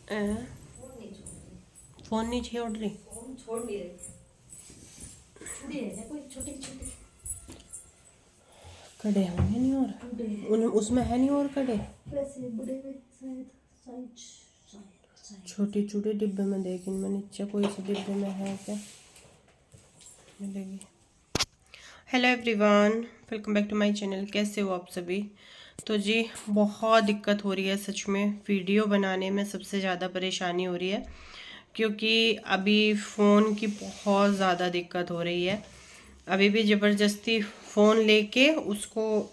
Phone नहीं छोड़ रही, छोड़ नहीं रही। कोई छोटे छोटे कड़े होंगे नहीं और उसमें है नहीं और कड़े। वैसे बड़े में साइज छोटी छोटी डिब्बे में देखी मैं, नीचे कोई से डिब्बे में है क्या मिलेगी। Hello everyone, welcome back to my channel. कैसे हो आप सभी? तो जी बहुत दिक्कत हो रही है सच में, वीडियो बनाने में सबसे ज़्यादा परेशानी हो रही है क्योंकि अभी फ़ोन की बहुत ज़्यादा दिक्कत हो रही है। अभी भी ज़बरदस्ती फ़ोन लेके उसको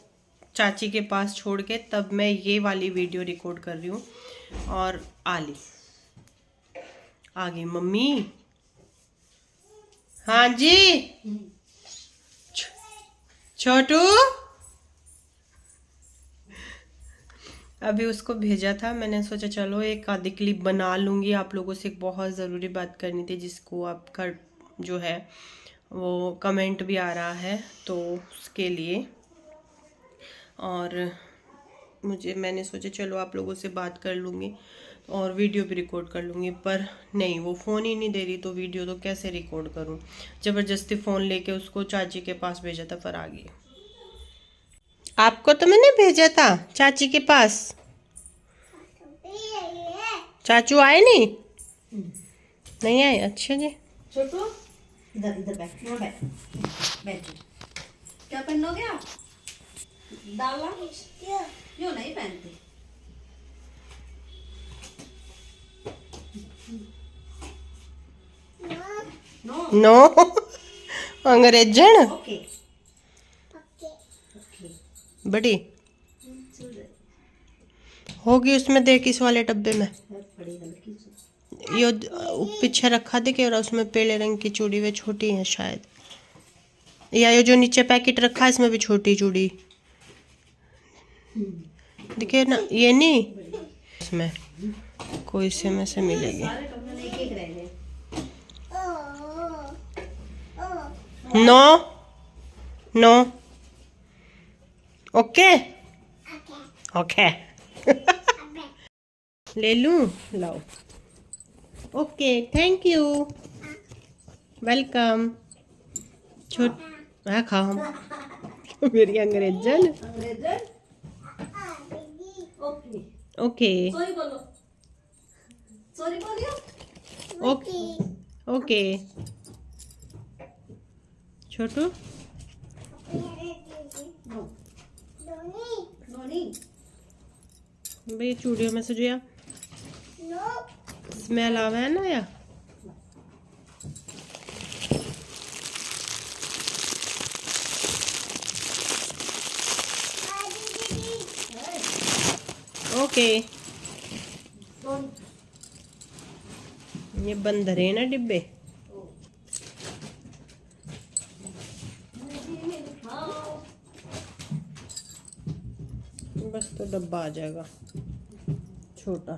चाची के पास छोड़ के तब मैं ये वाली वीडियो रिकॉर्ड कर रही हूँ। और आ गई मम्मी। हाँ जी छोटू, अभी उसको भेजा था, मैंने सोचा चलो एक आधी क्लिप बना लूँगी। आप लोगों से एक बहुत ज़रूरी बात करनी थी जिसको आपका जो है वो कमेंट भी आ रहा है तो उसके लिए। और मैंने सोचा चलो आप लोगों से बात कर लूँगी और वीडियो भी रिकॉर्ड कर लूँगी, पर नहीं, वो फ़ोन ही नहीं दे रही तो वीडियो तो कैसे रिकॉर्ड करूँ। ज़बरदस्ती फ़ोन लेके उसको चाची के पास भेजा था, पर आ गई। आपको तो मैंने भेजा था चाची के पास, चाचू आए नहीं? नहीं आए, अच्छा जी। छोटू इधर इधर बैठ, यहाँ बैठ बैठ। क्या पहनोगे आप? डाला क्यों नहीं पहनते? नो नो अंग्रेजन ओके बड़ी होगी उसमें, देख इस वाले डब्बे में यो पीछे रखा दिखे, और उसमें पीले रंग की चूड़ी वे छोटी है शायद, या ये जो नीचे पैकेट रखा है इसमें भी छोटी चूड़ी दिखे ना, ये नहीं इसमें कोई से में से मिलेगी। नो नो ओके ओके ले लूं, लाओ। Okay thank you welcome. छोट हाँ खाओ हम मेरी अंग्रेजन। ओके ओके सॉरी बोलो, सॉरी बोलियो। ओके ओके छोटू नोनी भाई चूड़ियों में से जो या स्मेल आवा है ना, या ओके ये बंद रहे ना डिब्बे। बस तो डब्बा आ जाएगा छोटा।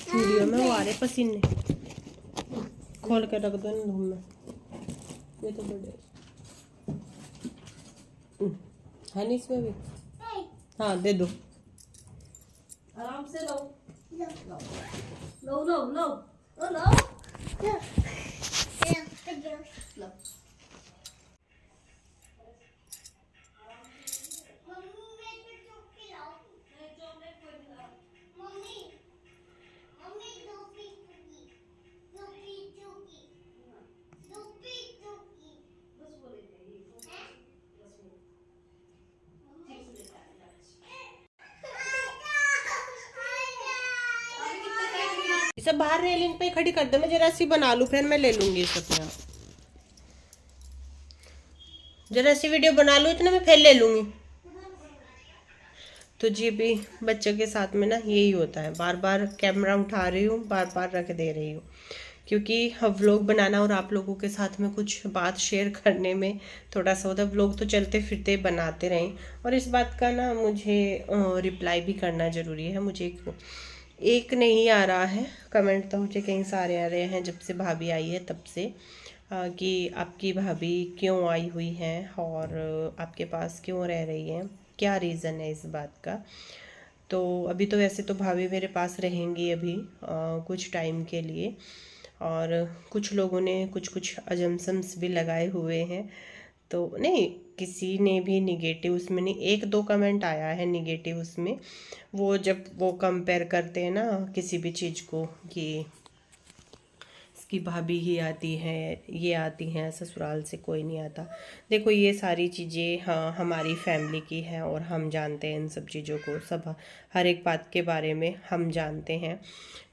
चूड़ियों में वो आ रहे पसीने, खोल के रख दो ना धूम में। ये तो बड़े है नहीं इसमें भी। हाँ दे दो, आराम से लो लो लो लो लो लो लो लो। इसे बाहर रेलिंग पे खड़ी कर दो, मैं जरा सी बना लूं फिर मैं ले लूंगी इसे अपने आप। जरा सी वीडियो बना लूं इतना, मैं फिर ले लूंगी। तो जी भी बच्चों के साथ में ना यही होता है, बार बार कैमरा उठा रही हूँ, बार बार रख दे रही हूँ, क्योंकि व्लॉग बनाना और आप लोगों के साथ में कुछ बात शेयर करने में थोड़ा सा होता है। व्लॉग तो चलते फिरते बनाते रहें, और इस बात का ना मुझे रिप्लाई भी करना ज़रूरी है। मुझे एक नहीं आ रहा है कमेंट, तो मुझे कई सारे आ रहे हैं जब से भाभी आई है तब से, कि आपकी भाभी क्यों आई हुई हैं और आपके पास क्यों रह रही हैं। क्या रीज़न है इस बात का। तो अभी तो वैसे तो भाभी मेरे पास रहेंगी अभी कुछ टाइम के लिए, और कुछ लोगों ने कुछ कुछ अजम्पशन्स भी लगाए हुए हैं। तो नहीं, किसी ने भी निगेटिव उसमें नहीं, एक दो कमेंट आया है निगेटिव उसमें, वो जब वो कंपेयर करते हैं ना किसी भी चीज़ को कि इसकी भाभी ही आती है, ये आती हैं, ससुराल से कोई नहीं आता। देखो ये सारी चीज़ें हाँ हमारी फैमिली की हैं और हम जानते हैं इन सब चीज़ों को, सब हर एक बात के बारे में हम जानते हैं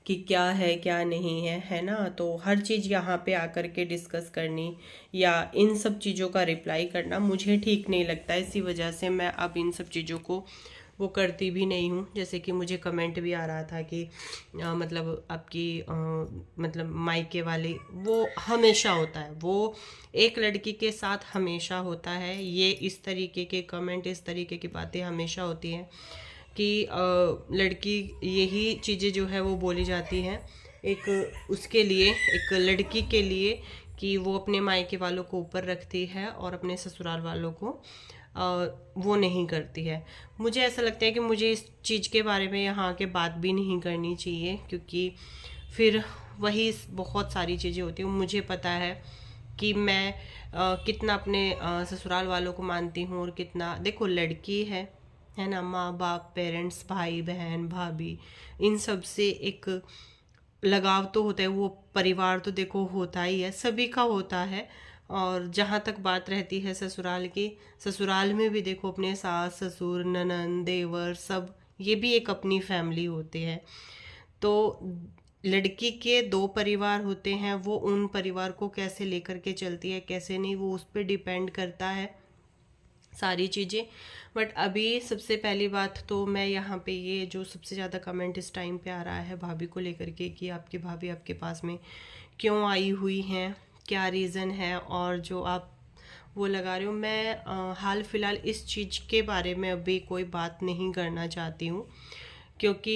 कि क्या है क्या नहीं है ना। तो हर चीज़ यहाँ पे आकर के डिस्कस करनी या इन सब चीज़ों का रिप्लाई करना मुझे ठीक नहीं लगता। इसी वजह से मैं अब इन सब चीज़ों को वो करती भी नहीं हूँ। जैसे कि मुझे कमेंट भी आ रहा था कि मतलब आपकी मतलब मायके वाले, वो हमेशा होता है, वो एक लड़की के साथ हमेशा होता है। ये इस तरीके के कमेंट, इस तरीके की बातें हमेशा होती हैं कि लड़की, यही चीज़ें जो है वो बोली जाती हैं एक उसके लिए, एक लड़की के लिए, कि वो अपने मायके वालों को ऊपर रखती है और अपने ससुराल वालों को वो नहीं करती है। मुझे ऐसा लगता है कि मुझे इस चीज़ के बारे में यहाँ के बात भी नहीं करनी चाहिए, क्योंकि फिर वही बहुत सारी चीज़ें होती हैं। मुझे पता है कि मैं कितना अपने ससुराल वालों को मानती हूँ और कितना, देखो लड़की है ना, माँ बाप, पेरेंट्स, भाई बहन, भाभी, इन सब से एक लगाव तो होता है। वो परिवार तो देखो होता ही है, सभी का होता है। और जहाँ तक बात रहती है ससुराल की, ससुराल में भी देखो अपने सास ससुर, ननंद, देवर, सब ये भी एक अपनी फैमिली होते हैं। तो लड़की के दो परिवार होते हैं, वो उन परिवार को कैसे लेकर के चलती है कैसे नहीं, वो उस पर डिपेंड करता है सारी चीज़ें। बट अभी सबसे पहली बात तो मैं यहाँ पे, ये जो सबसे ज़्यादा कमेंट इस टाइम पे आ रहा है भाभी को लेकर के कि आपकी भाभी आपके पास में क्यों आई हुई हैं, क्या रीज़न है, और जो आप वो लगा रहे हो, मैं हाल फिलहाल इस चीज़ के बारे में अभी कोई बात नहीं करना चाहती हूँ, क्योंकि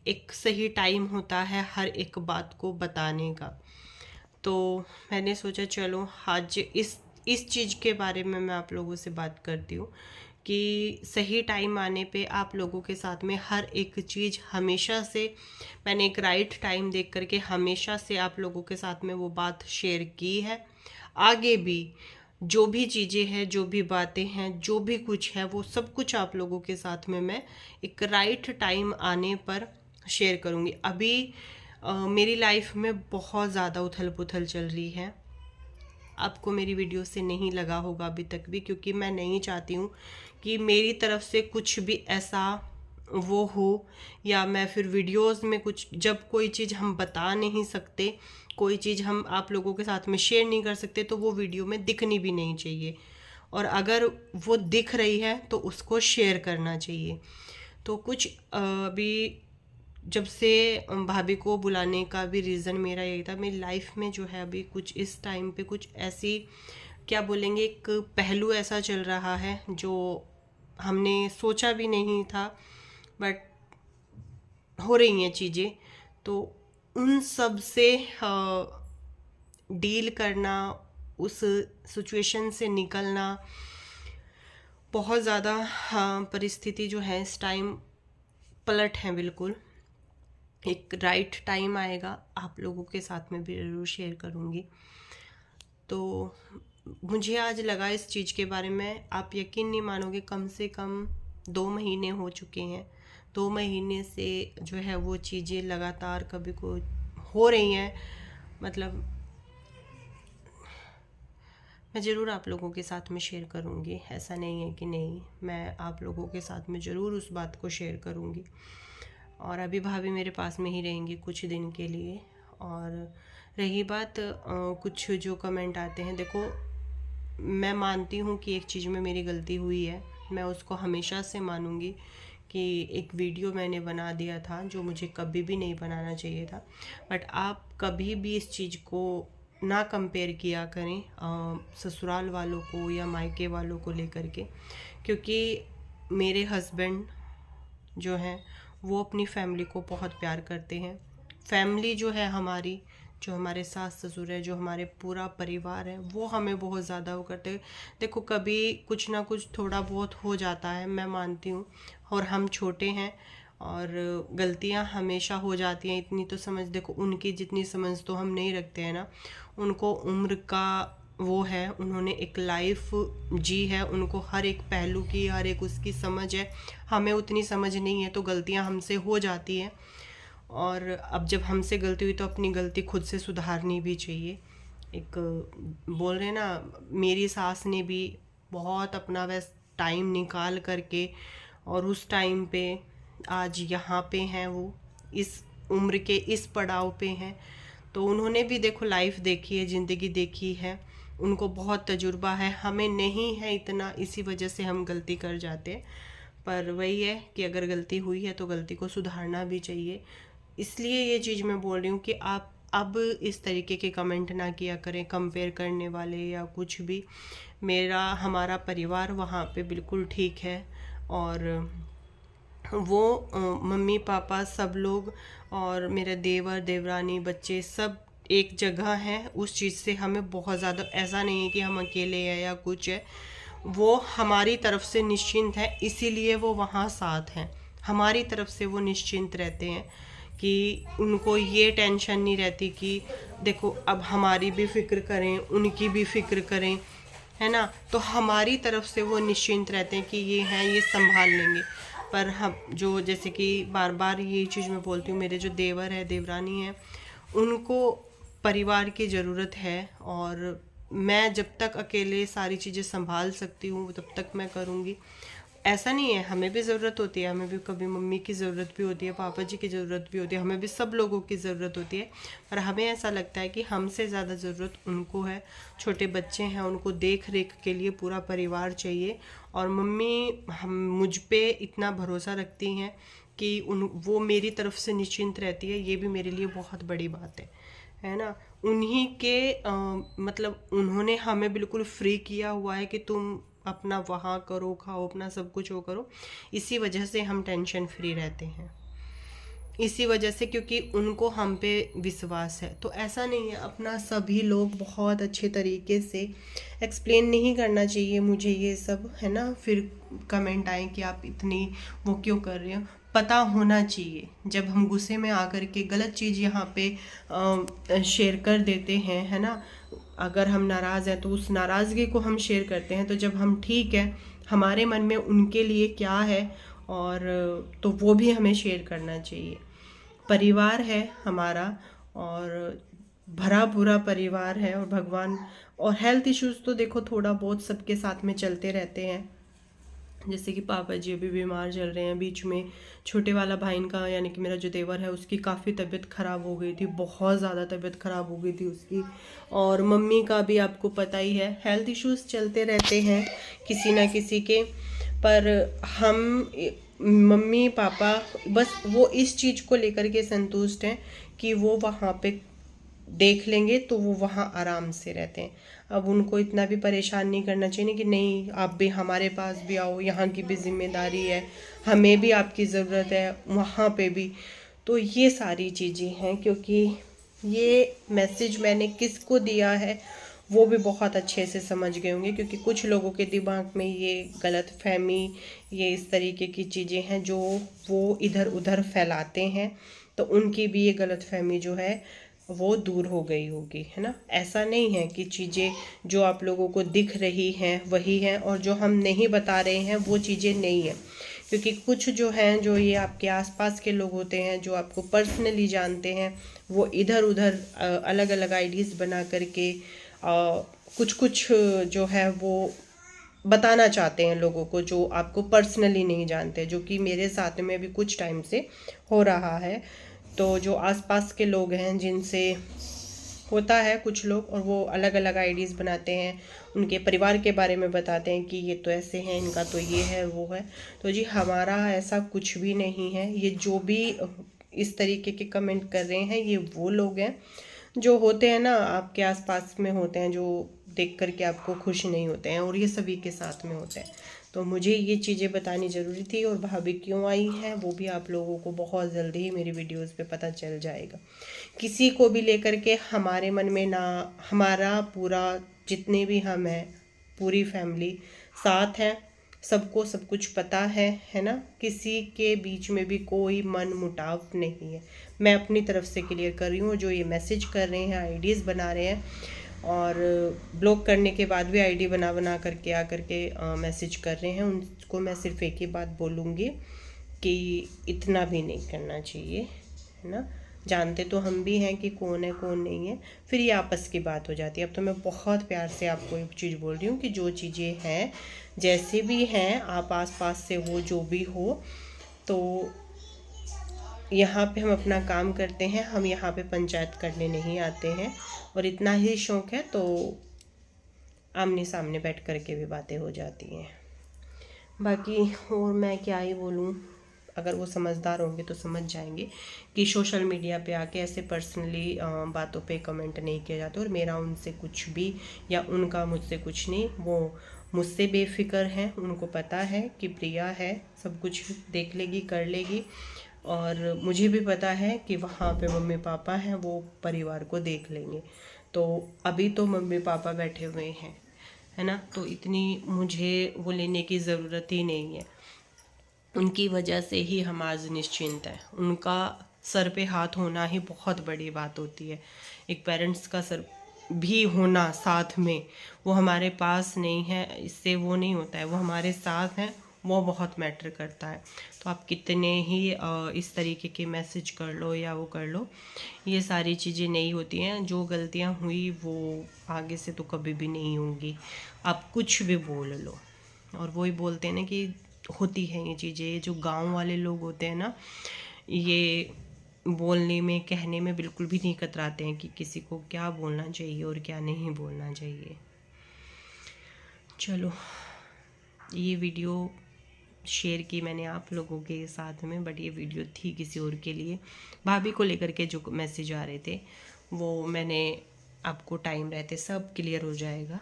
एक सही टाइम होता है हर एक बात को बताने का। तो मैंने सोचा चलो आज इस चीज़ के बारे में मैं आप लोगों से बात करती हूँ कि सही टाइम आने पे आप लोगों के साथ में हर एक चीज़ हमेशा से, मैंने एक राइट टाइम देख करके हमेशा से आप लोगों के साथ में वो बात शेयर की है। आगे भी जो भी चीज़ें हैं, जो भी बातें हैं, जो भी कुछ है, वो सब कुछ आप लोगों के साथ में मैं एक राइट टाइम आने पर शेयर करूँगी। अभी मेरी लाइफ में बहुत ज़्यादा उथल पुथल चल रही है। आपको मेरी वीडियो से नहीं लगा होगा अभी तक भी, क्योंकि मैं नहीं चाहती हूँ कि मेरी तरफ से कुछ भी ऐसा वो हो, या मैं फिर वीडियोस में कुछ, जब कोई चीज़ हम बता नहीं सकते, कोई चीज़ हम आप लोगों के साथ में शेयर नहीं कर सकते, तो वो वीडियो में दिखनी भी नहीं चाहिए। और अगर वो दिख रही है तो उसको शेयर करना चाहिए। तो कुछ अभी जब से भाभी को बुलाने का भी रीज़न मेरा यही था। मेरी लाइफ में जो है अभी कुछ इस टाइम पे कुछ ऐसी, क्या बोलेंगे, एक पहलू ऐसा चल रहा है जो हमने सोचा भी नहीं था, बट हो रही हैं चीज़ें। तो उन सब से डील करना, उस सिचुएशन से निकलना, बहुत ज़्यादा परिस्थिति जो है इस टाइम पलट है बिल्कुल। एक राइट टाइम आएगा, आप लोगों के साथ में भी ज़रूर शेयर करूँगी। तो मुझे आज लगा इस चीज़ के बारे में, आप यकीन नहीं मानोगे, कम से कम 2 महीने हो चुके हैं। 2 महीने से जो है वो चीज़ें लगातार कभी को हो रही हैं। मतलब मैं ज़रूर आप लोगों के साथ में शेयर करूँगी, ऐसा नहीं है कि नहीं, मैं आप लोगों के साथ में ज़रूर उस बात को शेयर करूँगी। और अभी भाभी मेरे पास में ही रहेंगी कुछ दिन के लिए। और रही बात कुछ जो कमेंट आते हैं, देखो मैं मानती हूँ कि एक चीज़ में मेरी गलती हुई है, मैं उसको हमेशा से मानूंगी कि एक वीडियो मैंने बना दिया था जो मुझे कभी भी नहीं बनाना चाहिए था। बट आप कभी भी इस चीज़ को ना कंपेयर किया करें ससुराल वालों को या मायके वालों को लेकर के, क्योंकि मेरे हस्बैंड जो हैं वो अपनी फैमिली को बहुत प्यार करते हैं। फैमिली जो है हमारी जो हमारे सास ससुर है, जो हमारे पूरा परिवार है, वो हमें बहुत ज़्यादा वो करते हैं। देखो कभी कुछ ना कुछ थोड़ा बहुत हो जाता है, मैं मानती हूँ, और हम छोटे हैं और गलतियाँ हमेशा हो जाती हैं। इतनी तो समझ, देखो उनकी जितनी समझ तो हम नहीं रखते हैं ना, उनको उम्र का वो है, उन्होंने एक लाइफ जी है, उनको हर एक पहलू की, हर एक उसकी समझ है, हमें उतनी समझ नहीं है, तो गलतियाँ हमसे हो जाती हैं। और अब जब हमसे गलती हुई तो अपनी गलती खुद से सुधारनी भी चाहिए। एक बोल रहे ना, मेरी सास ने भी बहुत अपना वैस टाइम निकाल करके, और उस टाइम पे आज यहाँ पे हैं, वो इस उम्र के इस पड़ाव पे हैं, तो उन्होंने भी देखो लाइफ देखी है, ज़िंदगी देखी है, उनको बहुत तजुर्बा है, हमें नहीं है इतना, इसी वजह से हम गलती कर जाते हैं। पर वही है कि अगर गलती हुई है तो गलती को सुधारना भी चाहिए। इसलिए ये चीज़ मैं बोल रही हूँ कि आप अब इस तरीके के कमेंट ना किया करें, कंपेयर करने वाले या कुछ भी। मेरा हमारा परिवार वहाँ पे बिल्कुल ठीक है, और वो मम्मी पापा सब लोग और मेरे देवर देवरानी बच्चे सब एक जगह हैं। उस चीज़ से हमें बहुत ज़्यादा, ऐसा नहीं है कि हम अकेले हैं या कुछ है, वो हमारी तरफ से निश्चिंत है, इसीलिए वो वहाँ साथ हैं। हमारी तरफ से वो निश्चिंत रहते हैं कि उनको ये टेंशन नहीं रहती कि देखो अब हमारी भी फिक्र करें, उनकी भी फिक्र करें, है ना। तो हमारी तरफ से वो निश्चिंत रहते हैं कि ये हैं, ये संभाल लेंगे। पर हम जो, जैसे कि बार बार ये चीज़ मैं बोलती हूँ, मेरे जो देवर है देवरानी है, उनको परिवार की ज़रूरत है, और मैं जब तक अकेले सारी चीज़ें संभाल सकती हूँ तब तक मैं करूँगी। ऐसा नहीं है, हमें भी ज़रूरत होती है, हमें भी कभी मम्मी की ज़रूरत भी होती है, पापा जी की ज़रूरत भी होती है, हमें भी सब लोगों की ज़रूरत होती है। पर हमें ऐसा लगता है कि हमसे ज़्यादा ज़रूरत उनको है। छोटे बच्चे हैं, उनको देख रेख के लिए पूरा परिवार चाहिए, और मम्मी हम मुझ पे इतना भरोसा रखती हैं कि वो मेरी तरफ से निश्चिंत रहती है, ये भी मेरे लिए बहुत बड़ी बात है ना। उन्हीं के मतलब उन्होंने हमें बिल्कुल फ्री किया हुआ है कि तुम अपना वहाँ करो, खाओ, अपना सब कुछ वो करो। इसी वजह से हम टेंशन फ्री रहते हैं, इसी वजह से, क्योंकि उनको हम पे विश्वास है। तो ऐसा नहीं है, अपना सभी लोग बहुत अच्छे तरीके से एक्सप्लेन नहीं करना चाहिए मुझे ये सब, है ना। फिर कमेंट आए कि आप इतनी वो क्यों कर रहे हो, पता होना चाहिए। जब हम गुस्से में आकर के गलत चीज़ यहाँ पे शेयर कर देते हैं, है ना, अगर हम नाराज़ हैं तो उस नाराज़गी को हम शेयर करते हैं, तो जब हम ठीक है, हमारे मन में उनके लिए क्या है, और तो वो भी हमें शेयर करना चाहिए। परिवार है हमारा, और भरा पूरा परिवार है, और भगवान, और हेल्थ इश्यूज़ तो देखो थोड़ा बहुत सबके साथ में चलते रहते हैं। जैसे कि पापा जी अभी बीमार चल रहे हैं, बीच में छोटे वाला भाई का, यानी कि मेरा जो देवर है, उसकी काफ़ी तबीयत ख़राब हो गई थी, बहुत ज़्यादा तबीयत ख़राब हो गई थी उसकी। और मम्मी का भी आपको पता ही है, हेल्थ इश्यूज़ चलते रहते हैं किसी ना किसी के। पर हम मम्मी पापा बस वो इस चीज़ को लेकर के संतुष्ट हैं कि वो वहाँ पे देख लेंगे तो वो वहाँ आराम से रहते हैं। अब उनको इतना भी परेशान नहीं करना चाहिए कि नहीं आप भी हमारे पास भी आओ, यहाँ की भी जिम्मेदारी है, हमें भी आपकी ज़रूरत है वहाँ पे भी। तो ये सारी चीज़ें हैं, क्योंकि ये मैसेज मैंने किसको दिया है वो भी बहुत अच्छे से समझ गए होंगे, क्योंकि कुछ लोगों के दिमाग में ये गलत फहमी, ये इस तरीके की चीज़ें हैं जो वो इधर उधर फैलाते हैं, तो उनकी भी ये गलत फहमी जो है वो दूर हो गई होगी, है ना। ऐसा नहीं है कि चीज़ें जो आप लोगों को दिख रही हैं वही हैं, और जो हम नहीं बता रहे हैं वो चीज़ें नहीं है। क्योंकि कुछ जो हैं, जो ये आपके आसपास के लोग होते हैं, जो आपको पर्सनली जानते हैं, वो इधर उधर अलग अलग आईडीज़ बना करके कुछ कुछ जो है वो बताना चाहते हैं लोगों को, जो आपको पर्सनली नहीं जानते, जो कि मेरे साथ में भी कुछ टाइम से हो रहा है। तो जो आसपास के लोग हैं जिनसे होता है कुछ लोग, और वो अलग अलग आईडीज़ बनाते हैं, उनके परिवार के बारे में बताते हैं कि ये तो ऐसे हैं, इनका तो ये है वो है। तो जी हमारा ऐसा कुछ भी नहीं है। ये जो भी इस तरीके के कमेंट कर रहे हैं, ये वो लोग हैं जो होते हैं ना आपके आसपास में होते हैं, जो देख करके आपको खुश नहीं होते हैं, और ये सभी के साथ में होता है। तो मुझे ये चीज़ें बतानी ज़रूरी थी, और भाभी क्यों आई हैं वो भी आप लोगों को बहुत जल्दी ही मेरी वीडियोस पे पता चल जाएगा। किसी को भी लेकर के हमारे मन में ना, हमारा पूरा जितने भी हम हैं पूरी फैमिली साथ है, सबको सब कुछ पता है ना। किसी के बीच में भी कोई मन मुटाव नहीं है। मैं अपनी तरफ से क्लियर कर रही हूँ। जो ये मैसेज कर रहे हैं, आईडीज़ बना रहे हैं, और ब्लॉक करने के बाद भी आईडी बना बना करके आकर के मैसेज कर रहे हैं, उनको मैं सिर्फ एक ही बात बोलूँगी कि इतना भी नहीं करना चाहिए, है ना। जानते तो हम भी हैं कि कौन है कौन नहीं है, फिर ये आपस की बात हो जाती है। अब तो मैं बहुत प्यार से आपको एक चीज़ बोल रही हूँ कि जो चीज़ें हैं जैसे भी हैं, आप आस पास से हो जो भी हो, तो यहाँ पे हम अपना काम करते हैं, हम यहाँ पे पंचायत करने नहीं आते हैं। और इतना ही शौक़ है तो आमने सामने बैठ कर के भी बातें हो जाती हैं। बाकी और मैं क्या ही बोलूँ, अगर वो समझदार होंगे तो समझ जाएंगे कि सोशल मीडिया पे आके ऐसे पर्सनली बातों पे कमेंट नहीं किया जाता। और मेरा उनसे कुछ भी या उनका मुझसे कुछ नहीं, वो मुझसे बेफिक्र हैं। उनको पता है कि प्रिया है, सब कुछ देख लेगी कर लेगी, और मुझे भी पता है कि वहाँ पे मम्मी पापा हैं, वो परिवार को देख लेंगे। तो अभी तो मम्मी पापा बैठे हुए हैं, है ना, तो इतनी मुझे वो लेने की ज़रूरत ही नहीं है। उनकी वजह से ही हम आज निश्चिंत हैं। उनका सर पे हाथ होना ही बहुत बड़ी बात होती है। एक पेरेंट्स का सर भी होना साथ में, वो हमारे पास नहीं है इससे वो नहीं होता है, वो हमारे साथ हैं, वो बहुत मैटर करता है। तो आप कितने ही इस तरीके के मैसेज कर लो या वो कर लो, ये सारी चीज़ें नहीं होती हैं। जो गलतियाँ हुई वो आगे से तो कभी भी नहीं होंगी। आप कुछ भी बोल लो, और वही बोलते हैं ना कि होती है ये चीज़ें। जो गांव वाले लोग होते हैं ना, ये बोलने में कहने में बिल्कुल भी नहीं कतराते हैं कि किसी को क्या बोलना चाहिए और क्या नहीं बोलना चाहिए। चलो, ये वीडियो शेयर की मैंने आप लोगों के साथ में, बट ये वीडियो थी किसी और के लिए। भाभी को लेकर के जो मैसेज आ रहे थे वो मैंने आपको टाइम रहते सब क्लियर हो जाएगा।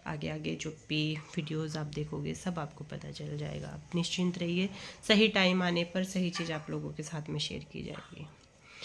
आगे आगे जो भी वीडियोस आप देखोगे सब आपको पता चल जाएगा। आप निश्चिंत रहिए, सही टाइम आने पर सही चीज़ आप लोगों के साथ में शेयर की जाएगी।